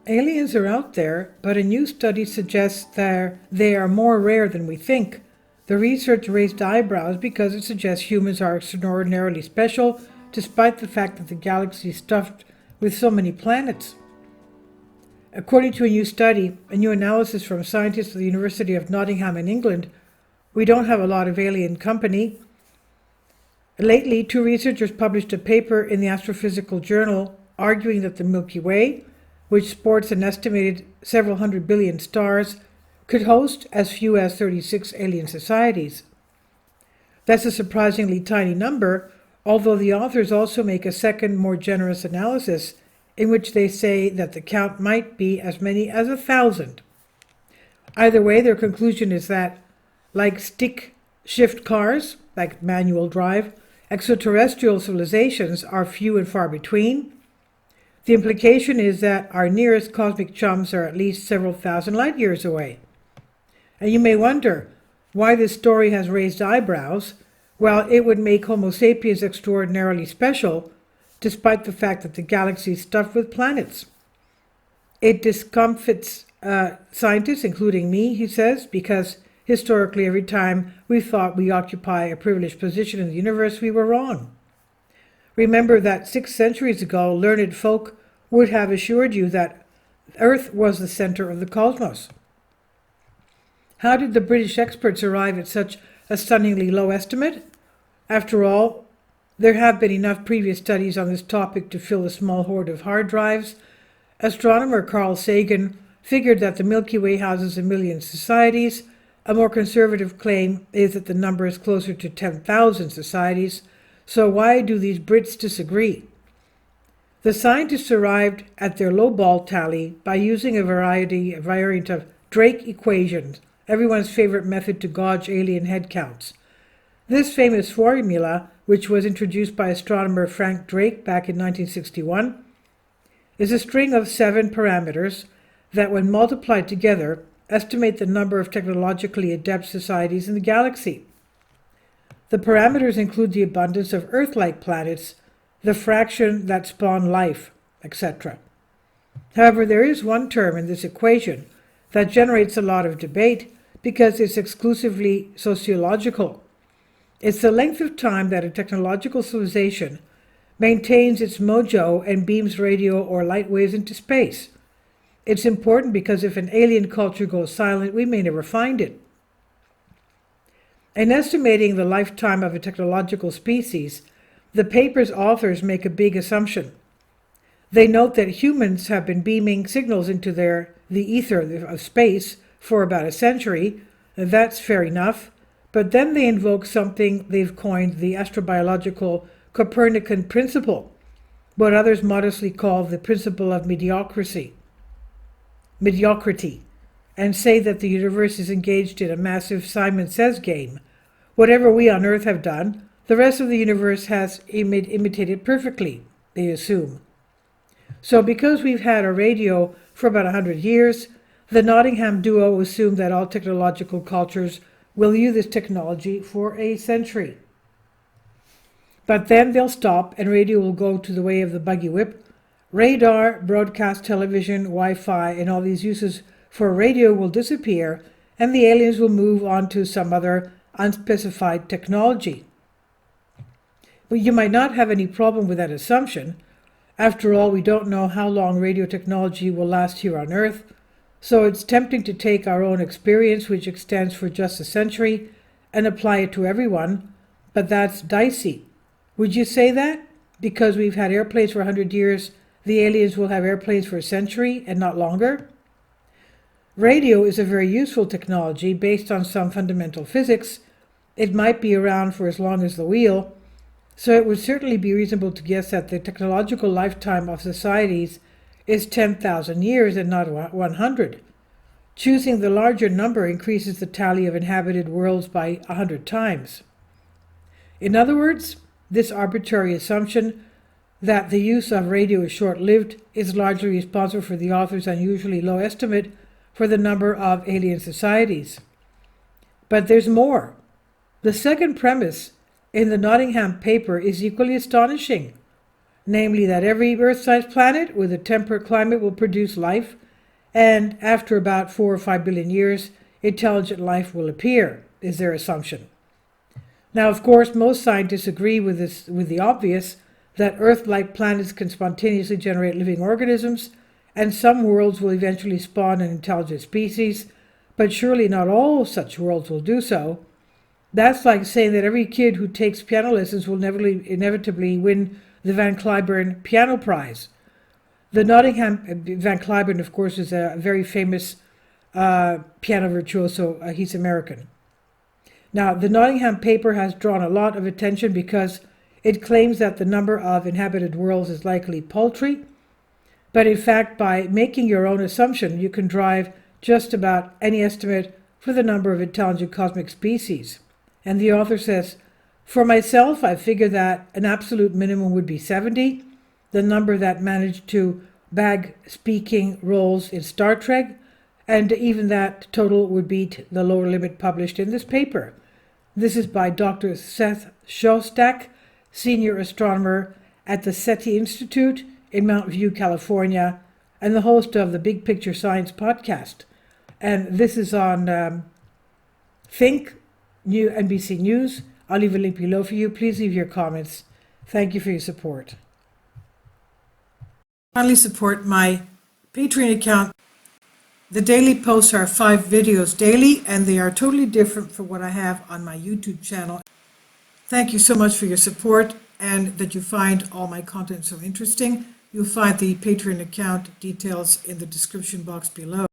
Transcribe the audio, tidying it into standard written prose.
Aliens are out there, but a new study suggests that they are more rare than we think. The research raised eyebrows because it suggests humans are extraordinarily special, despite the fact that the galaxy is stuffed with so many planets. According to a new analysis from scientists at the University of Nottingham in England, we don't have a lot of alien company. Lately, two researchers published a paper in the Astrophysical Journal arguing that the Milky Way, which sports an estimated several hundred billion stars, could host as few as 36 alien societies. That's a surprisingly tiny number, although the authors also make a second, more generous analysis in which they say that the count might be as many as 1,000. Either way, their conclusion is that, like stick-shift cars, like manual drive, extraterrestrial civilizations are few and far between. The implication is that our nearest cosmic chums are at least several thousand light years away. And you may wonder why this story has raised eyebrows. Well, it would make Homo sapiens extraordinarily special, despite the fact that the galaxy is stuffed with planets. It discomfits scientists, including me, he says, because historically every time we thought we occupy a privileged position in the universe, we were wrong. Remember that 6 centuries ago, learned folk would have assured you that Earth was the center of the cosmos. How did the British experts arrive at such a stunningly low estimate? After all, there have been enough previous studies on this topic to fill a small hoard of hard drives. Astronomer Carl Sagan figured that the Milky Way houses a million societies. A more conservative claim is that the number is closer to 10,000 societies. So why do these Brits disagree? The scientists arrived at their lowball tally by using a variant of Drake equations, everyone's favorite method to gauge alien head counts. This famous formula, which was introduced by astronomer Frank Drake back in 1961, is a string of 7 parameters that, when multiplied together, estimate the number of technologically adept societies in the galaxy. The parameters include the abundance of Earth-like planets, the fraction that spawn life, etc. However, there is one term in this equation that generates a lot of debate because it's exclusively sociological. It's the length of time that a technological civilization maintains its mojo and beams radio or light waves into space. It's important because if an alien culture goes silent, we may never find it. In estimating the lifetime of a technological species, the paper's authors make a big assumption. They note that humans have been beaming signals into the ether of space for about a century. That's fair enough, but then they invoke something they've coined the astrobiological Copernican principle, what others modestly call the principle of mediocrity, and say that the universe is engaged in a massive Simon Says game. Whatever we on Earth have done, the rest of the universe has imitated perfectly, they assume. So because we've had a radio for about 100 years, the Nottingham duo assumed that all technological cultures will use this technology for a century. But then they'll stop and radio will go to the way of the buggy whip. Radar, broadcast television, Wi-Fi, and all these uses for radio will disappear, and the aliens will move on to some other unspecified technology. But you might not have any problem with that assumption. After all, we don't know how long radio technology will last here on Earth, so it's tempting to take our own experience, which extends for just a century, and apply it to everyone, but that's dicey. Would you say that? Because we've had airplanes for 100 years, the aliens will have airplanes for a century and not longer? Radio is a very useful technology based on some fundamental physics. It might be around for as long as the wheel, so it would certainly be reasonable to guess that the technological lifetime of societies is 10,000 years and not 100. Choosing the larger number increases the tally of inhabited worlds by 100 times. In other words, this arbitrary assumption that the use of radio is short-lived is largely responsible for the author's unusually low estimate for the number of alien societies. But there's more. The second premise in the Nottingham paper is equally astonishing. namely that every Earth-sized planet with a temperate climate will produce life, and after about 4 or 5 billion years, intelligent life will appear, is their assumption. Now, of course, most scientists agree with the obvious, that Earth-like planets can spontaneously generate living organisms, and some worlds will eventually spawn an intelligent species, but surely not all such worlds will do so. That's like saying that every kid who takes piano lessons will inevitably win the Van Cliburn Piano Prize. The Van Cliburn, of course, is a very famous piano virtuoso. He's American. Now, the Nottingham paper has drawn a lot of attention because it claims that the number of inhabited worlds is likely paltry, but in fact, by making your own assumption, you can drive just about any estimate for the number of intelligent cosmic species. And the author says, for myself, I figure that an absolute minimum would be 70, the number that managed to bag speaking roles in Star Trek, and even that total would beat the lower limit published in this paper. This is by Dr. Seth Shostak, senior astronomer at the SETI Institute in Mount View, California, and the host of the Big Picture Science podcast. And this is on Think, New NBC News. I'll leave a link below for you. Please leave your comments. Thank you for your support. Finally, support my Patreon account. The daily posts are 5 videos daily, and they are totally different from what I have on my YouTube channel. Thank you so much for your support and that you find all my content so interesting. You'll find the Patreon account details in the description box below.